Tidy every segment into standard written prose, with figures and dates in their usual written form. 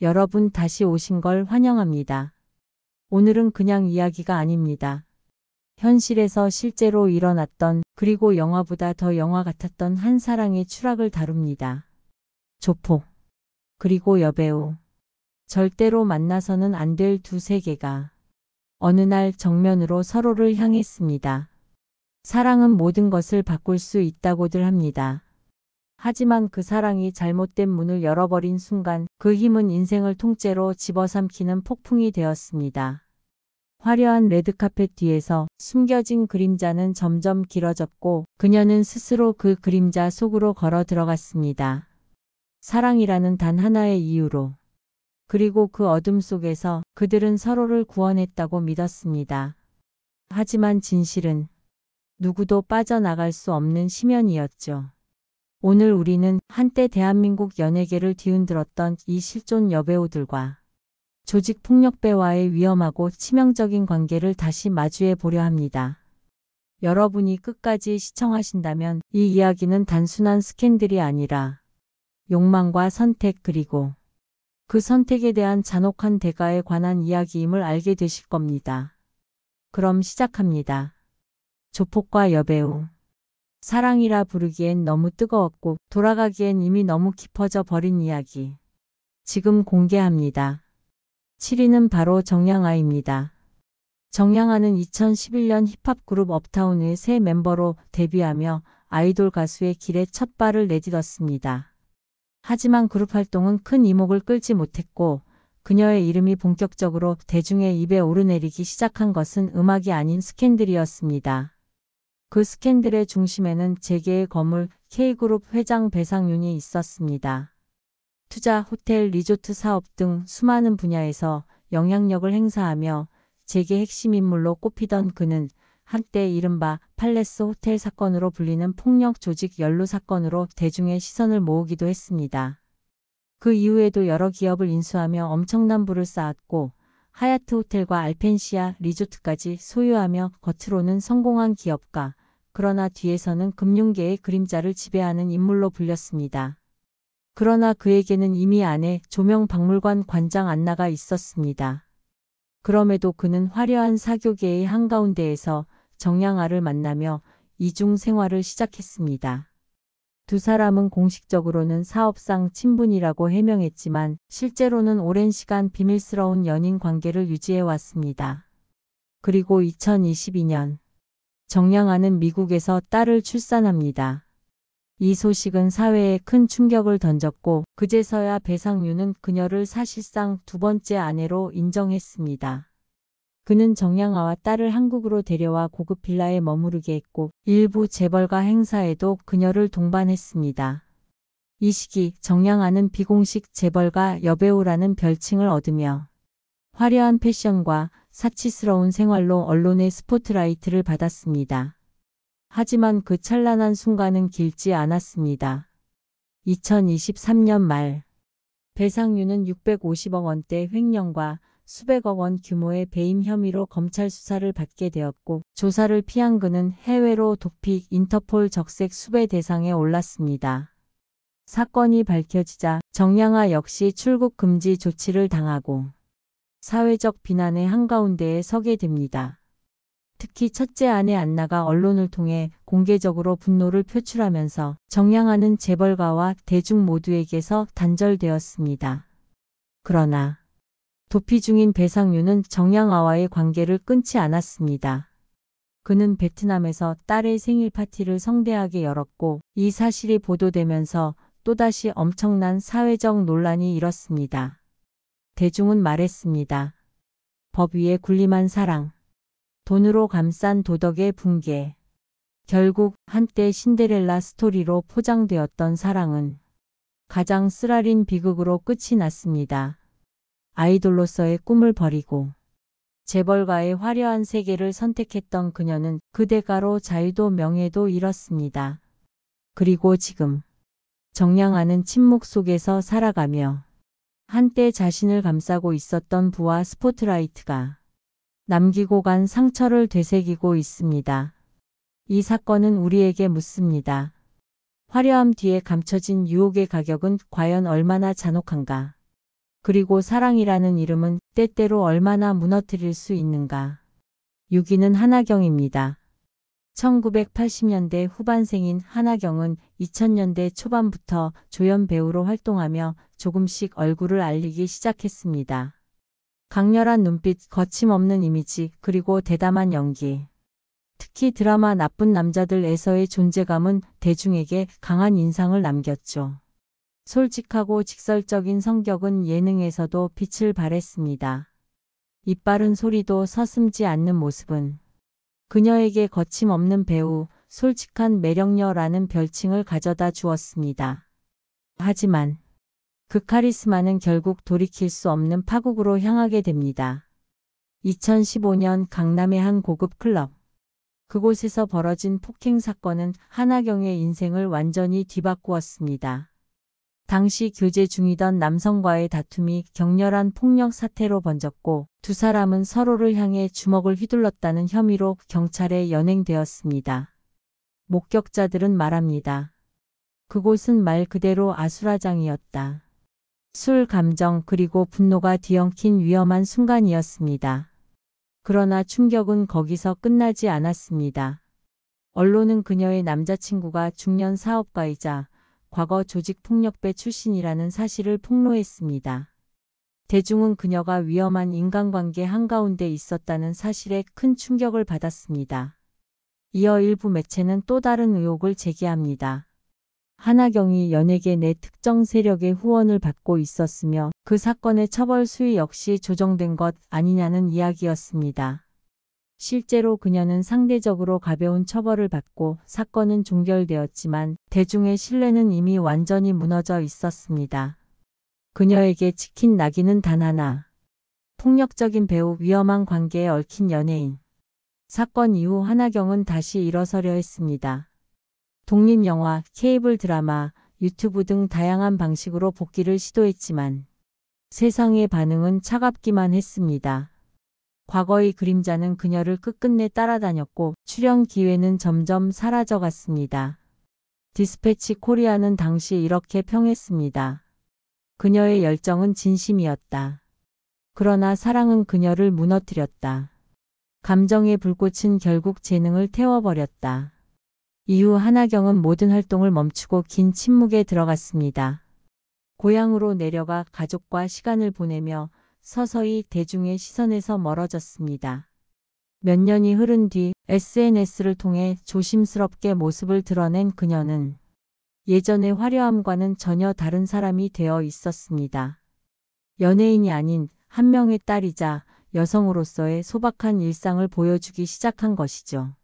여러분 다시 오신 걸 환영합니다. 오늘은 그냥 이야기가 아닙니다. 현실에서 실제로 일어났던 그리고 영화보다 더 영화 같았던 한 사랑의 추락을 다룹니다. 조폭 그리고 여배우 절대로 만나서는 안 될 두 세계가 어느 날 정면으로 서로를 향했습니다. 사랑은 모든 것을 바꿀 수 있다고들 합니다. 하지만 그 사랑이 잘못된 문을 열어버린 순간 그 힘은 인생을 통째로 집어삼키는 폭풍이 되었습니다. 화려한 레드카펫 뒤에서 숨겨진 그림자는 점점 길어졌고 그녀는 스스로 그 그림자 속으로 걸어 들어갔습니다. 사랑이라는 단 하나의 이유로. 그리고 그 어둠 속에서 그들은 서로를 구원했다고 믿었습니다. 하지만 진실은 누구도 빠져나갈 수 없는 심연이었죠. 오늘 우리는 한때 대한민국 연예계를 뒤흔들었던 이 실존 여배우들과 조직폭력배와의 위험하고 치명적인 관계를 다시 마주해 보려 합니다. 여러분이 끝까지 시청하신다면 이 이야기는 단순한 스캔들이 아니라 욕망과 선택 그리고 그 선택에 대한 잔혹한 대가에 관한 이야기임을 알게 되실 겁니다. 그럼 시작합니다. 조폭과 여배우. 사랑이라 부르기엔 너무 뜨거웠고 돌아가기엔 이미 너무 깊어져 버린 이야기. 지금 공개합니다. 7위는 바로 정양아입니다. 정양아는 2011년 힙합 그룹 업타운의 새 멤버로 데뷔하며 아이돌 가수의 길에 첫 발을 내딛었습니다. 하지만 그룹 활동은 큰 이목을 끌지 못했고 그녀의 이름이 본격적으로 대중의 입에 오르내리기 시작한 것은 음악이 아닌 스캔들이었습니다. 그 스캔들의 중심에는 재계의 거물 K그룹 회장 배상윤이 있었습니다. 투자, 호텔, 리조트 사업 등 수많은 분야에서 영향력을 행사하며 재계 핵심 인물로 꼽히던 그는 한때 이른바 팔레스 호텔 사건으로 불리는 폭력 조직 연루 사건으로 대중의 시선을 모으기도 했습니다. 그 이후에도 여러 기업을 인수하며 엄청난 부를 쌓았고 하얏트 호텔과 알펜시아 리조트까지 소유하며 겉으로는 성공한 기업가, 그러나 뒤에서는 금융계의 그림자를 지배하는 인물로 불렸습니다. 그러나 그에게는 이미 아내 조명박물관 관장 안나가 있었습니다. 그럼에도 그는 화려한 사교계의 한가운데에서 정양아를 만나며 이중 생활을 시작했습니다. 두 사람은 공식적으로는 사업상 친분이라고 해명했지만 실제로는 오랜 시간 비밀스러운 연인 관계를 유지해 왔습니다. 그리고 2022년 정양아는 미국에서 딸을 출산합니다. 이 소식은 사회에 큰 충격을 던졌고 그제서야 배상윤은 그녀를 사실상 두 번째 아내로 인정했습니다. 그는 정양아와 딸을 한국으로 데려와 고급 빌라에 머무르게 했고 일부 재벌가 행사에도 그녀를 동반했습니다. 이 시기 정양아는 비공식 재벌가 여배우라는 별칭을 얻으며 화려한 패션과 사치스러운 생활로 언론의 스포트라이트를 받았습니다. 하지만 그 찬란한 순간은 길지 않았습니다. 2023년 말 배상윤은 650억 원대 횡령과 수백억 원 규모의 배임 혐의로 검찰 수사를 받게 되었고 조사를 피한 그는 해외로 도피 인터폴 적색 수배 대상에 올랐습니다. 사건이 밝혀지자 정양아 역시 출국 금지 조치를 당하고 사회적 비난의 한가운데에 서게 됩니다. 특히 첫째 아내 안나가 언론을 통해 공개적으로 분노를 표출하면서 정양아는 재벌가와 대중 모두에게서 단절되었습니다. 그러나 도피 중인 배상윤은 정양아와의 관계를 끊지 않았습니다. 그는 베트남에서 딸의 생일 파티를 성대하게 열었고 이 사실이 보도되면서 또다시 엄청난 사회적 논란이 일었습니다. 대중은 말했습니다. 법 위에 군림한 사랑. 돈으로 감싼 도덕의 붕괴. 결국 한때 신데렐라 스토리로 포장되었던 사랑은 가장 쓰라린 비극으로 끝이 났습니다. 아이돌로서의 꿈을 버리고 재벌가의 화려한 세계를 선택했던 그녀는 그 대가로 자유도 명예도 잃었습니다. 그리고 지금 정양아는 침묵 속에서 살아가며 한때 자신을 감싸고 있었던 부와 스포트라이트가 남기고 간 상처를 되새기고 있습니다. 이 사건은 우리에게 묻습니다. 화려함 뒤에 감춰진 유혹의 가격은 과연 얼마나 잔혹한가? 그리고 사랑이라는 이름은 때때로 얼마나 무너뜨릴 수 있는가. 6위는 한하경입니다. 1980년대 후반생인 한하경은 2000년대 초반부터 조연 배우로 활동하며 조금씩 얼굴을 알리기 시작했습니다. 강렬한 눈빛, 거침없는 이미지, 그리고 대담한 연기. 특히 드라마 나쁜 남자들에서의 존재감은 대중에게 강한 인상을 남겼죠. 솔직하고 직설적인 성격은 예능에서도 빛을 발했습니다. 입바른 소리도 서슴지 않는 모습은 그녀에게 거침없는 배우, 솔직한 매력녀라는 별칭을 가져다 주었습니다. 하지만 그 카리스마는 결국 돌이킬 수 없는 파국으로 향하게 됩니다. 2015년 강남의 한 고급 클럽. 그곳에서 벌어진 폭행 사건은 한하경의 인생을 완전히 뒤바꾸었습니다. 당시 교제 중이던 남성과의 다툼이 격렬한 폭력 사태로 번졌고 두 사람은 서로를 향해 주먹을 휘둘렀다는 혐의로 경찰에 연행되었습니다. 목격자들은 말합니다. 그곳은 말 그대로 아수라장이었다. 술, 감정, 그리고 분노가 뒤엉킨 위험한 순간이었습니다. 그러나 충격은 거기서 끝나지 않았습니다. 언론은 그녀의 남자친구가 중년 사업가이자 과거 조직폭력배 출신이라는 사실을 폭로했습니다. 대중은 그녀가 위험한 인간관계 한가운데 있었다는 사실에 큰 충격을 받았습니다. 이어 일부 매체는 또 다른 의혹을 제기합니다. 한하경이 연예계 내 특정 세력의 후원을 받고 있었으며 그 사건의 처벌 수위 역시 조정된 것 아니냐는 이야기였습니다. 실제로 그녀는 상대적으로 가벼운 처벌을 받고 사건은 종결되었지만 대중의 신뢰는 이미 완전히 무너져 있었습니다. 그녀에게 지킨 낙인은 단 하나. 폭력적인 배우, 위험한 관계에 얽힌 연예인. 사건 이후 한하경은 다시 일어서려 했습니다. 독립영화, 케이블 드라마, 유튜브 등 다양한 방식으로 복귀를 시도했지만 세상의 반응은 차갑기만 했습니다. 과거의 그림자는 그녀를 끝끝내 따라다녔고 출연 기회는 점점 사라져갔습니다. 디스패치 코리아는 당시 이렇게 평했습니다. 그녀의 열정은 진심이었다. 그러나 사랑은 그녀를 무너뜨렸다. 감정의 불꽃은 결국 재능을 태워버렸다. 이후 한하경은 모든 활동을 멈추고 긴 침묵에 들어갔습니다. 고향으로 내려가 가족과 시간을 보내며 서서히 대중의 시선에서 멀어졌습니다. 몇 년이 흐른 뒤 SNS를 통해 조심스럽게 모습을 드러낸 그녀는 예전의 화려함과는 전혀 다른 사람이 되어 있었습니다. 연예인이 아닌 한 명의 딸이자 여성으로서의 소박한 일상을 보여주기 시작한 것이죠.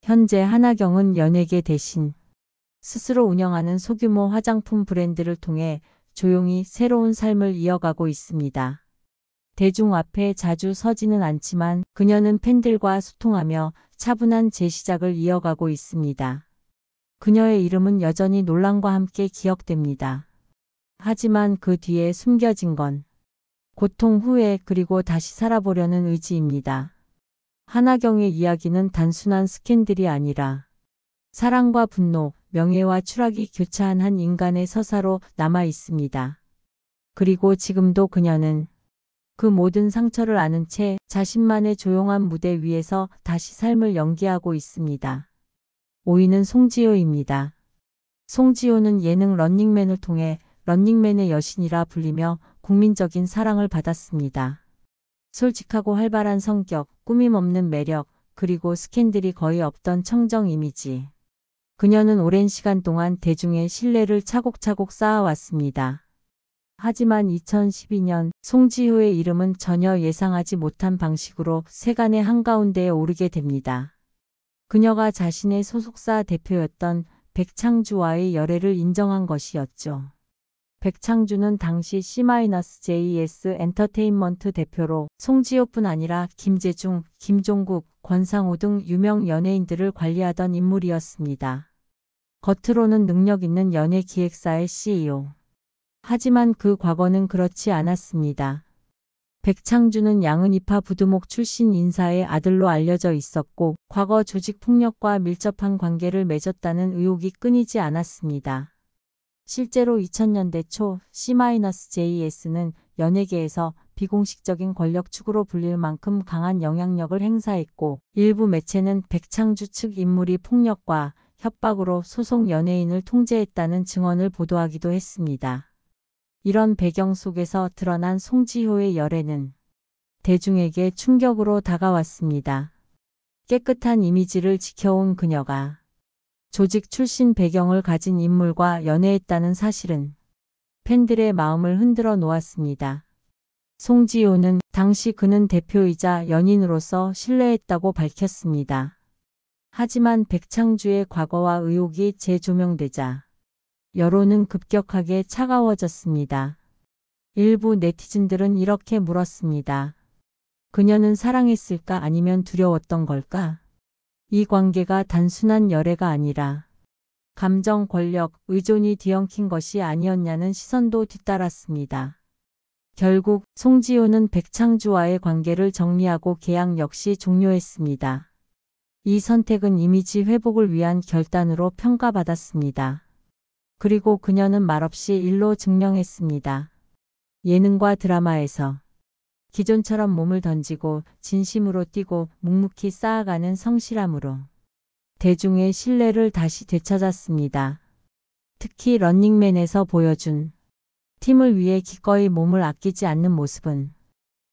현재 한하경은 연예계 대신 스스로 운영하는 소규모 화장품 브랜드를 통해 조용히 새로운 삶을 이어가고 있습니다. 대중 앞에 자주 서지는 않지만 그녀는 팬들과 소통하며 차분한 재시작을 이어가고 있습니다. 그녀의 이름은 여전히 논란과 함께 기억됩니다. 하지만 그 뒤에 숨겨진 건 고통 후회 그리고 다시 살아보려는 의지입니다. 한하경의 이야기는 단순한 스캔들이 아니라 사랑과 분노, 명예와 추락이 교차한 한 인간의 서사로 남아 있습니다. 그리고 지금도 그녀는 그 모든 상처를 안은 채 자신만의 조용한 무대 위에서 다시 삶을 연기하고 있습니다. 5위는 송지효입니다. 송지효는 예능 런닝맨을 통해 런닝맨의 여신이라 불리며 국민적인 사랑을 받았습니다. 솔직하고 활발한 성격, 꾸밈 없는 매력, 그리고 스캔들이 거의 없던 청정 이미지. 그녀는 오랜 시간 동안 대중의 신뢰를 차곡차곡 쌓아왔습니다. 하지만 2012년 송지효의 이름은 전혀 예상하지 못한 방식으로 세간의 한가운데에 오르게 됩니다. 그녀가 자신의 소속사 대표였던 백창주와의 열애를 인정한 것이었죠. 백창주는 당시 C-JS 엔터테인먼트 대표로 송지효뿐 아니라 김재중, 김종국, 권상우 등 유명 연예인들을 관리하던 인물이었습니다. 겉으로는 능력 있는 연예 기획사의 CEO. 하지만 그 과거는 그렇지 않았습니다. 백창주는 양은이파 부두목 출신 인사의 아들로 알려져 있었고 과거 조직폭력과 밀접한 관계를 맺었다는 의혹이 끊이지 않았습니다. 실제로 2000년대 초 C-JS는 연예계에서 비공식적인 권력축으로 불릴 만큼 강한 영향력을 행사했고 일부 매체는 백창주 측 인물이 폭력과 협박으로 소속 연예인을 통제했다는 증언을 보도하기도 했습니다. 이런 배경 속에서 드러난 송지효의 열애는 대중에게 충격으로 다가왔습니다. 깨끗한 이미지를 지켜온 그녀가 조직 출신 배경을 가진 인물과 연애했다는 사실은 팬들의 마음을 흔들어 놓았습니다. 송지효는 당시 그는 대표이자 연인으로서 신뢰했다고 밝혔습니다. 하지만 백창주의 과거와 의혹이 재조명되자 여론은 급격하게 차가워졌습니다. 일부 네티즌들은 이렇게 물었습니다. 그녀는 사랑했을까 아니면 두려웠던 걸까? 이 관계가 단순한 열애가 아니라 감정, 권력, 의존이 뒤엉킨 것이 아니었냐는 시선도 뒤따랐습니다. 결국 송지효는 백창주와의 관계를 정리하고 계약 역시 종료했습니다. 이 선택은 이미지 회복을 위한 결단으로 평가받았습니다. 그리고 그녀는 말없이 일로 증명했습니다. 예능과 드라마에서 기존처럼 몸을 던지고 진심으로 뛰고 묵묵히 쌓아가는 성실함으로 대중의 신뢰를 다시 되찾았습니다. 특히 런닝맨에서 보여준 팀을 위해 기꺼이 몸을 아끼지 않는 모습은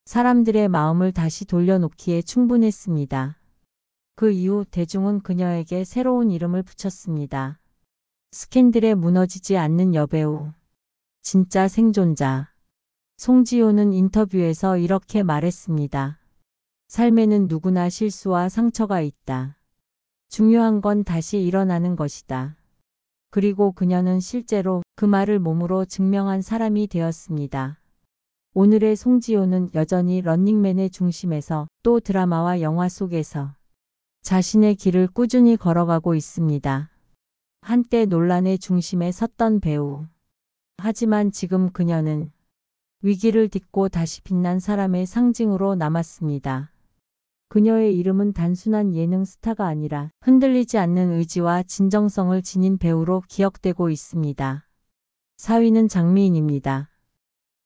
사람들의 마음을 다시 돌려놓기에 충분했습니다. 그 이후 대중은 그녀에게 새로운 이름을 붙였습니다. 스캔들에 무너지지 않는 여배우, 진짜 생존자. 송지효는 인터뷰에서 이렇게 말했습니다. 삶에는 누구나 실수와 상처가 있다. 중요한 건 다시 일어나는 것이다. 그리고 그녀는 실제로 그 말을 몸으로 증명한 사람이 되었습니다. 오늘의 송지효는 여전히 런닝맨의 중심에서 또 드라마와 영화 속에서 자신의 길을 꾸준히 걸어가고 있습니다. 한때 논란의 중심에 섰던 배우. 하지만 지금 그녀는 위기를 딛고 다시 빛난 사람의 상징으로 남았습니다. 그녀의 이름은 단순한 예능 스타가 아니라 흔들리지 않는 의지와 진정성을 지닌 배우로 기억되고 있습니다. 4위는 장미인입니다.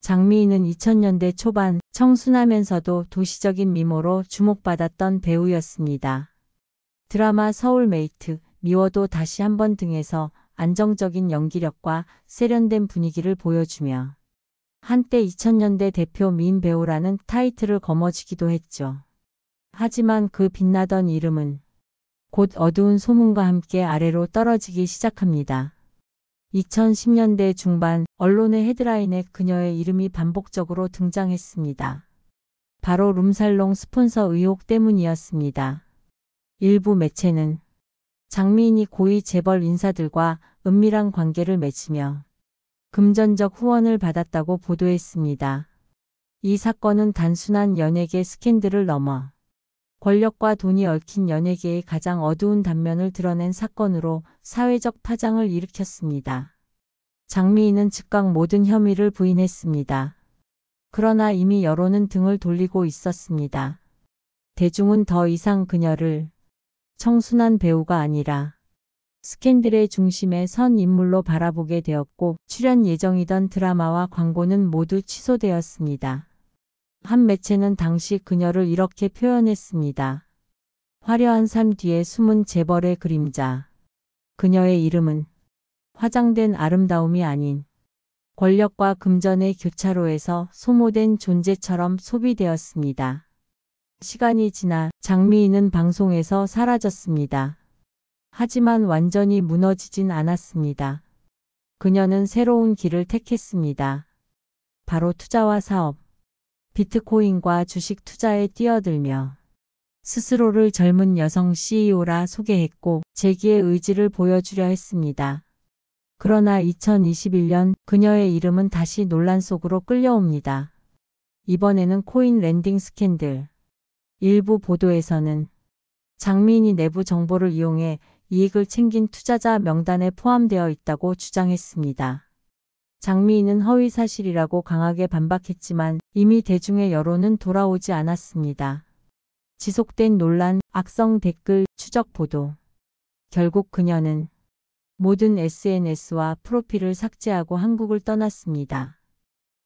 장미인은 2000년대 초반 청순하면서도 도시적인 미모로 주목받았던 배우였습니다. 드라마 서울메이트, 미워도 다시 한번 등에서 안정적인 연기력과 세련된 분위기를 보여주며 한때 2000년대 대표 미인 배우라는 타이틀을 거머쥐기도 했죠. 하지만 그 빛나던 이름은 곧 어두운 소문과 함께 아래로 떨어지기 시작합니다. 2010년대 중반 언론의 헤드라인에 그녀의 이름이 반복적으로 등장했습니다. 바로 룸살롱 스폰서 의혹 때문이었습니다. 일부 매체는 장미인이 고위 재벌 인사들과 은밀한 관계를 맺으며 금전적 후원을 받았다고 보도했습니다. 이 사건은 단순한 연예계 스캔들을 넘어 권력과 돈이 얽힌 연예계의 가장 어두운 단면을 드러낸 사건으로 사회적 파장을 일으켰습니다. 장미인은 즉각 모든 혐의를 부인했습니다. 그러나 이미 여론은 등을 돌리고 있었습니다. 대중은 더 이상 그녀를 청순한 배우가 아니라 스캔들의 중심에 선 인물로 바라보게 되었고 출연 예정이던 드라마와 광고는 모두 취소되었습니다. 한 매체는 당시 그녀를 이렇게 표현했습니다. 화려한 삶 뒤에 숨은 재벌의 그림자. 그녀의 이름은 화장된 아름다움이 아닌 권력과 금전의 교차로에서 소모된 존재처럼 소비되었습니다. 시간이 지나 장미인은 방송에서 사라졌습니다. 하지만 완전히 무너지진 않았습니다. 그녀는 새로운 길을 택했습니다. 바로 투자와 사업, 비트코인과 주식 투자에 뛰어들며 스스로를 젊은 여성 CEO라 소개했고 재기의 의지를 보여주려 했습니다. 그러나 2021년 그녀의 이름은 다시 논란 속으로 끌려옵니다. 이번에는 코인 랜딩 스캔들. 일부 보도에서는 장미인이 내부 정보를 이용해 이익을 챙긴 투자자 명단에 포함되어 있다고 주장했습니다. 장미인은 허위 사실이라고 강하게 반박했지만 이미 대중의 여론은 돌아오지 않았습니다. 지속된 논란, 악성 댓글, 추적 보도. 결국 그녀는 모든 SNS와 프로필을 삭제하고 한국을 떠났습니다.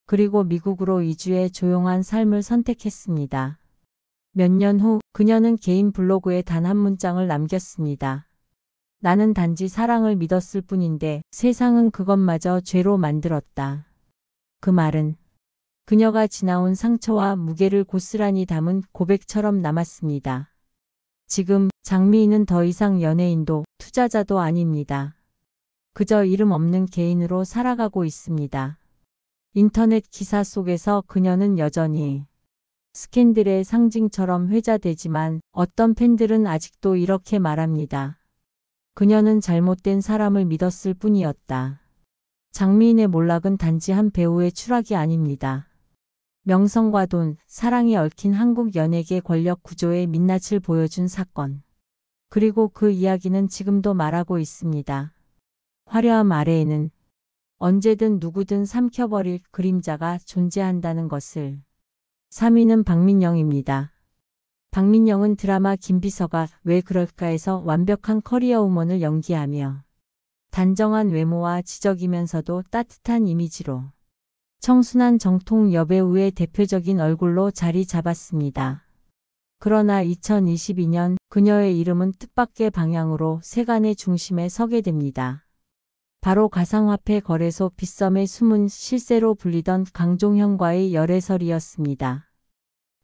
그리고 미국으로 이주해 조용한 삶을 선택했습니다. 몇 년 후 그녀는 개인 블로그에 단 한 문장을 남겼습니다. 나는 단지 사랑을 믿었을 뿐인데 세상은 그것마저 죄로 만들었다. 그 말은 그녀가 지나온 상처와 무게를 고스란히 담은 고백처럼 남았습니다. 지금 장미인은 더 이상 연예인도 투자자도 아닙니다. 그저 이름 없는 개인으로 살아가고 있습니다. 인터넷 기사 속에서 그녀는 여전히 스캔들의 상징처럼 회자되지만 어떤 팬들은 아직도 이렇게 말합니다. 그녀는 잘못된 사람을 믿었을 뿐이었다. 장미인의 몰락은 단지 한 배우의 추락이 아닙니다. 명성과 돈, 사랑이 얽힌 한국 연예계 권력 구조의 민낯을 보여준 사건. 그리고 그 이야기는 지금도 말하고 있습니다. 화려함 아래에는 언제든 누구든 삼켜버릴 그림자가 존재한다는 것을. 3위는 박민영입니다. 박민영은 드라마 김비서가 왜 그럴까에서 완벽한 커리어 우먼을 연기하며 단정한 외모와 지적이면서도 따뜻한 이미지로 청순한 정통 여배우의 대표적인 얼굴로 자리 잡았습니다. 그러나 2022년 그녀의 이름은 뜻밖의 방향으로 세간의 중심에 서게 됩니다. 바로 가상화폐 거래소 빗썸의 숨은 실세로 불리던 강종현과의 열애설이었습니다.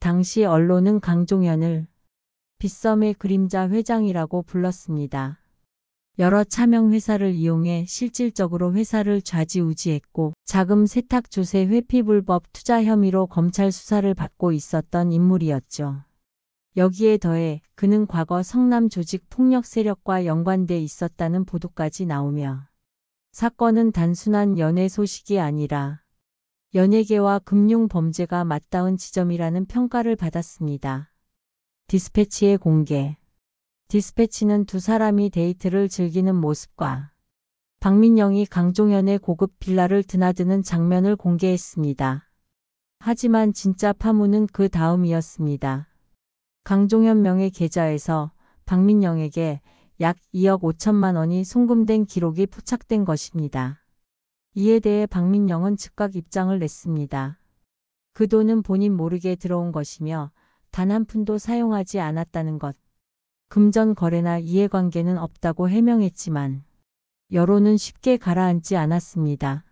당시 언론은 강종현을 빗썸의 그림자 회장이라고 불렀습니다. 여러 차명 회사를 이용해 실질적으로 회사를 좌지우지했고 자금 세탁 조세 회피 불법 투자 혐의로 검찰 수사를 받고 있었던 인물이었죠. 여기에 더해 그는 과거 성남 조직 폭력 세력과 연관돼 있었다는 보도까지 나오며 사건은 단순한 연애 소식이 아니라 연예계와 금융 범죄가 맞닿은 지점이라는 평가를 받았습니다. 디스패치의 공개. 디스패치는 두 사람이 데이트를 즐기는 모습과 박민영이 강종현의 고급 빌라를 드나드는 장면을 공개했습니다. 하지만 진짜 파문은 그 다음이었습니다. 강종현 명의 계좌에서 박민영에게 약 2억 5천만 원이 송금된 기록이 포착된 것입니다. 이에 대해 박민영은 즉각 입장을 냈습니다. 그 돈은 본인 모르게 들어온 것이며 단 한 푼도 사용하지 않았다는 것. 금전 거래나 이해관계는 없다고 해명했지만 여론은 쉽게 가라앉지 않았습니다.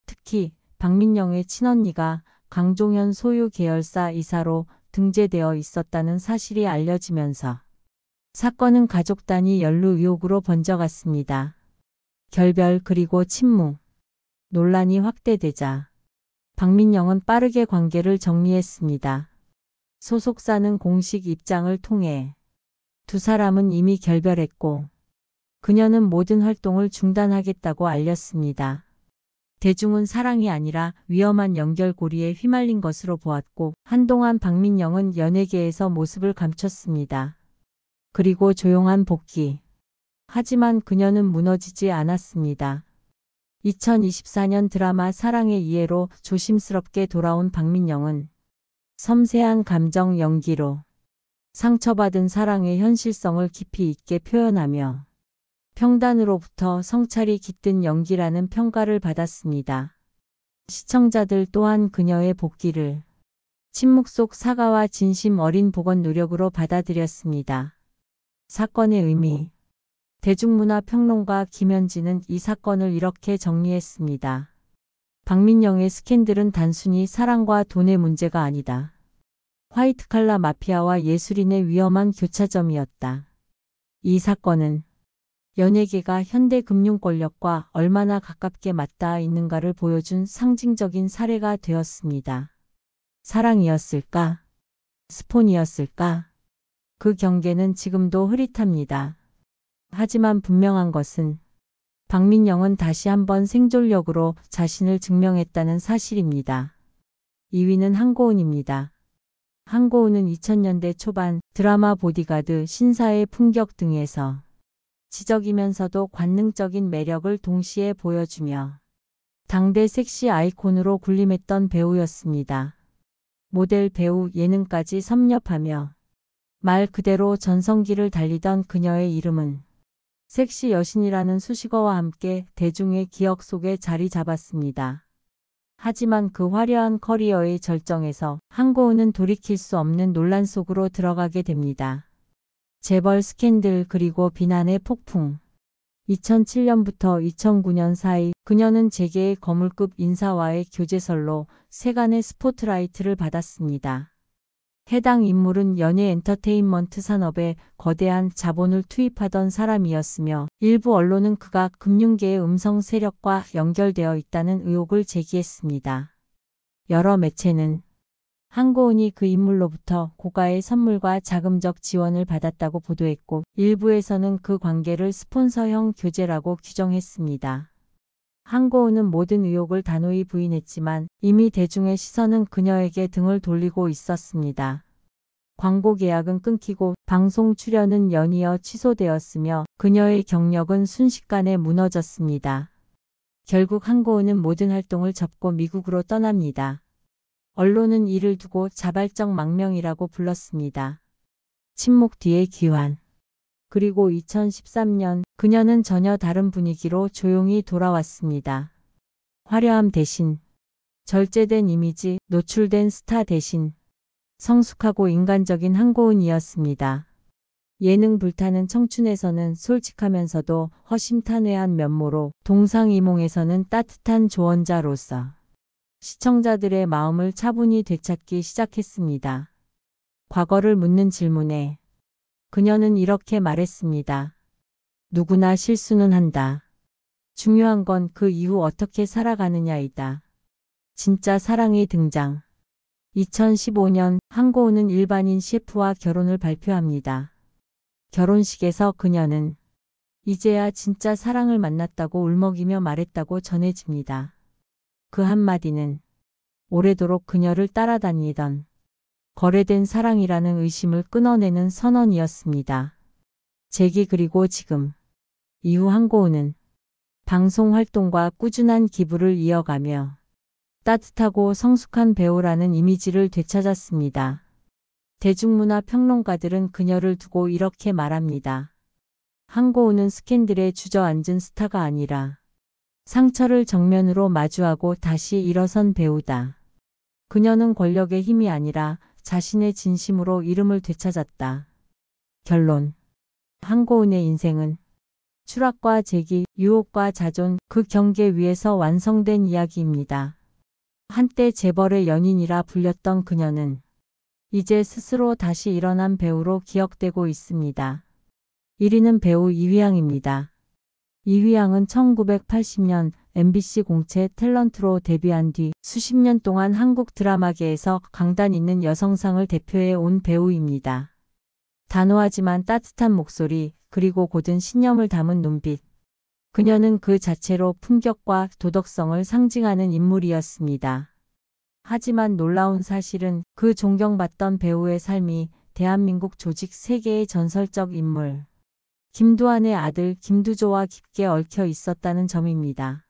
특히 박민영의 친언니가 강종현 소유 계열사 이사로 등재되어 있었다는 사실이 알려지면서 사건은 가족 단위 연루 의혹으로 번져갔습니다. 결별 그리고 침묵. 논란이 확대되자 박민영은 빠르게 관계를 정리했습니다. 소속사는 공식 입장을 통해 두 사람은 이미 결별했고 그녀는 모든 활동을 중단하겠다고 알렸습니다. 대중은 사랑이 아니라 위험한 연결고리에 휘말린 것으로 보았고 한동안 박민영은 연예계에서 모습을 감췄습니다. 그리고 조용한 복귀. 하지만 그녀는 무너지지 않았습니다. 2024년 드라마 사랑의 이해로 조심스럽게 돌아온 박민영은 섬세한 감정 연기로 상처받은 사랑의 현실성을 깊이 있게 표현하며 평단으로부터 성찰이 깃든 연기라는 평가를 받았습니다. 시청자들 또한 그녀의 복귀를 침묵 속 사과와 진심 어린 복원 노력으로 받아들였습니다. 사건의 의미. 대중문화 평론가 김현진은 이 사건을 이렇게 정리했습니다. 박민영의 스캔들은 단순히 사랑과 돈의 문제가 아니다. 화이트칼라 마피아와 예술인의 위험한 교차점이었다. 이 사건은 연예계가 현대 금융 권력과 얼마나 가깝게 맞닿아 있는가를 보여준 상징적인 사례가 되었습니다. 사랑이었을까? 스폰이었을까? 그 경계는 지금도 흐릿합니다. 하지만 분명한 것은 박민영은 다시 한번 생존력으로 자신을 증명했다는 사실입니다. 2위는 한고은입니다. 한고은은 2000년대 초반 드라마 보디가드, 신사의 품격 등에서 지적이면서도 관능적인 매력을 동시에 보여주며 당대 섹시 아이콘으로 군림했던 배우였습니다. 모델, 배우, 예능까지 섭렵하며 말 그대로 전성기를 달리던 그녀의 이름은 섹시 여신이라는 수식어와 함께 대중의 기억 속에 자리 잡았습니다. 하지만 그 화려한 커리어의 절정에서 한고은은 돌이킬 수 없는 논란 속으로 들어가게 됩니다. 재벌 스캔들 그리고 비난의 폭풍. 2007년부터 2009년 사이 그녀는 재계의 거물급 인사와의 교제설로 세간의 스포트라이트를 받았습니다. 해당 인물은 연예 엔터테인먼트 산업에 거대한 자본을 투입하던 사람이었으며 일부 언론은 그가 금융계의 음성 세력과 연결되어 있다는 의혹을 제기했습니다. 여러 매체는 한고은이 그 인물로부터 고가의 선물과 자금적 지원을 받았다고 보도했고 일부에서는 그 관계를 스폰서형 교제라고 규정했습니다. 한고은은 모든 의혹을 단호히 부인했지만 이미 대중의 시선은 그녀에게 등을 돌리고 있었습니다. 광고 계약은 끊기고 방송 출연은 연이어 취소되었으며 그녀의 경력은 순식간에 무너졌습니다. 결국 한고은은 모든 활동을 접고 미국으로 떠납니다. 언론은 이를 두고 자발적 망명이라고 불렀습니다. 침묵 뒤의 귀환. 그리고 2013년 그녀는 전혀 다른 분위기로 조용히 돌아왔습니다. 화려함 대신, 절제된 이미지, 노출된 스타 대신, 성숙하고 인간적인 한고은이었습니다. 예능 불타는 청춘에서는 솔직하면서도 허심탄회한 면모로, 동상이몽에서는 따뜻한 조언자로서 시청자들의 마음을 차분히 되찾기 시작했습니다. 과거를 묻는 질문에 그녀는 이렇게 말했습니다. 누구나 실수는 한다. 중요한 건 그 이후 어떻게 살아가느냐이다. 진짜 사랑의 등장. 2015년 한고은은 일반인 셰프와 결혼을 발표합니다. 결혼식에서 그녀는 이제야 진짜 사랑을 만났다고 울먹이며 말했다고 전해집니다. 그 한마디는 오래도록 그녀를 따라다니던 거래된 사랑이라는 의심을 끊어내는 선언이었습니다. 재기 그리고 지금. 이후 한고은은 방송 활동과 꾸준한 기부를 이어가며 따뜻하고 성숙한 배우라는 이미지를 되찾았습니다. 대중문화 평론가들은 그녀를 두고 이렇게 말합니다. 한고은은 스캔들에 주저앉은 스타가 아니라 상처를 정면으로 마주하고 다시 일어선 배우다. 그녀는 권력의 힘이 아니라 자신의 진심으로 이름을 되찾았다. 결론. 한고은의 인생은 추락과 재기, 유혹과 자존, 그 경계 위에서 완성된 이야기입니다. 한때 재벌의 연인이라 불렸던 그녀는 이제 스스로 다시 일어난 배우로 기억되고 있습니다. 1위는 배우 이휘양입니다. 이휘양은 1980년 MBC 공채 탤런트로 데뷔한 뒤 수십 년 동안 한국 드라마계에서 강단 있는 여성상을 대표해 온 배우입니다. 단호하지만 따뜻한 목소리, 그리고 고든 신념을 담은 눈빛. 그녀는 그 자체로 품격과 도덕성을 상징하는 인물이었습니다. 하지만 놀라운 사실은 그 존경받던 배우의 삶이 대한민국 조직 세계의 전설적 인물 김두한의 아들 김두조와 깊게 얽혀 있었다는 점입니다.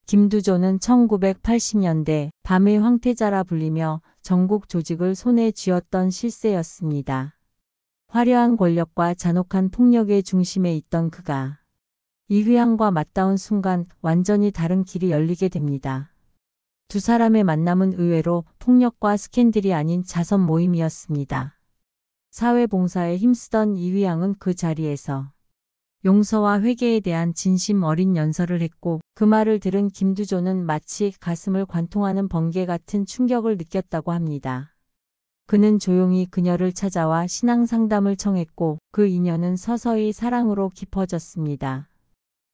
김두조는 1980년대 밤의 황태자라 불리며 전국 조직을 손에 쥐었던 실세였습니다. 화려한 권력과 잔혹한 폭력의 중심에 있던 그가 이휘양과 맞닿은 순간 완전히 다른 길이 열리게 됩니다. 두 사람의 만남은 의외로 폭력과 스캔들이 아닌 자선 모임이었습니다. 사회봉사에 힘쓰던 이휘양은 그 자리에서 용서와 회개에 대한 진심 어린 연설을 했고 그 말을 들은 김두조는 마치 가슴을 관통하는 번개 같은 충격을 느꼈다고 합니다. 그는 조용히 그녀를 찾아와 신앙 상담을 청했고 그 인연은 서서히 사랑으로 깊어졌습니다.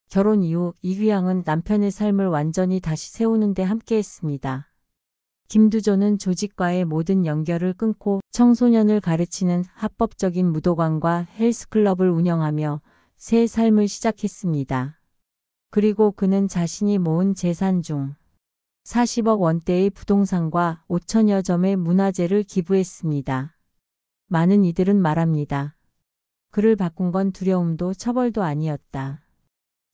결혼 이후 이휘양은 남편의 삶을 완전히 다시 세우는 데 함께했습니다. 김두조는 조직과의 모든 연결을 끊고 청소년을 가르치는 합법적인 무도관과 헬스클럽을 운영하며 새 삶을 시작했습니다. 그리고 그는 자신이 모은 재산 중 40억 원대의 부동산과 5천여 점의 문화재를 기부했습니다. 많은 이들은 말합니다. 그를 바꾼 건 두려움도 처벌도 아니었다.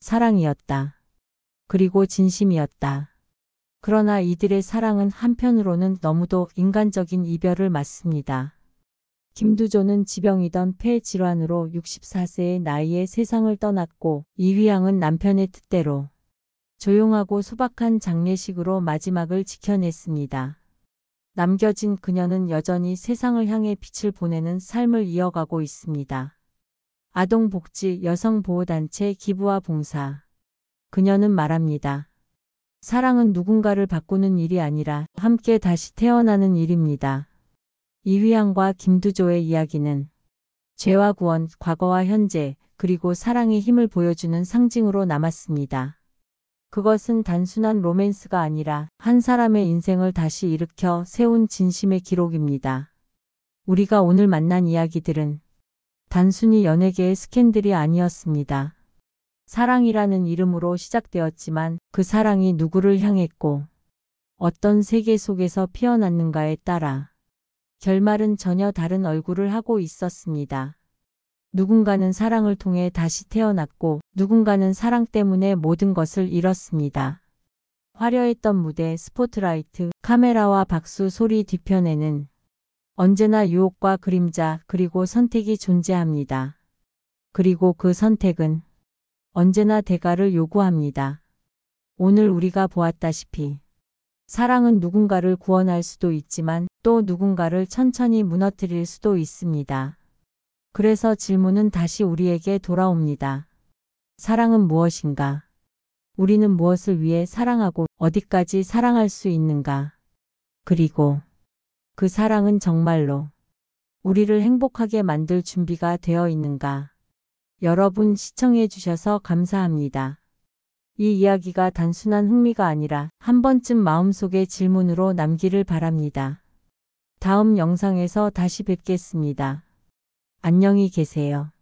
사랑이었다. 그리고 진심이었다. 그러나 이들의 사랑은 한편으로는 너무도 인간적인 이별을 맞습니다. 김두조는 지병이던 폐질환으로 64세의 나이에 세상을 떠났고 이휘양은 남편의 뜻대로 조용하고 소박한 장례식으로 마지막을 지켜냈습니다. 남겨진 그녀는 여전히 세상을 향해 빛을 보내는 삶을 이어가고 있습니다. 아동복지 여성보호단체 기부와 봉사. 그녀는 말합니다. 사랑은 누군가를 바꾸는 일이 아니라 함께 다시 태어나는 일입니다. 이휘양과 김두조의 이야기는 죄와 구원, 과거와 현재, 그리고 사랑의 힘을 보여주는 상징으로 남았습니다. 그것은 단순한 로맨스가 아니라 한 사람의 인생을 다시 일으켜 세운 진심의 기록입니다. 우리가 오늘 만난 이야기들은 단순히 연예계의 스캔들이 아니었습니다. 사랑이라는 이름으로 시작되었지만 그 사랑이 누구를 향했고 어떤 세계 속에서 피어났는가에 따라 결말은 전혀 다른 얼굴을 하고 있었습니다. 누군가는 사랑을 통해 다시 태어났고 누군가는 사랑 때문에 모든 것을 잃었습니다. 화려했던 무대, 스포트라이트, 카메라와 박수 소리 뒤편에는 언제나 유혹과 그림자 그리고 선택이 존재합니다. 그리고 그 선택은 언제나 대가를 요구합니다. 오늘 우리가 보았다시피 사랑은 누군가를 구원할 수도 있지만 또 누군가를 천천히 무너뜨릴 수도 있습니다. 그래서 질문은 다시 우리에게 돌아옵니다. 사랑은 무엇인가? 우리는 무엇을 위해 사랑하고 어디까지 사랑할 수 있는가? 그리고 그 사랑은 정말로 우리를 행복하게 만들 준비가 되어 있는가? 여러분 시청해 주셔서 감사합니다. 이 이야기가 단순한 흥미가 아니라 한 번쯤 마음속에 질문으로 남기를 바랍니다. 다음 영상에서 다시 뵙겠습니다. 안녕히 계세요.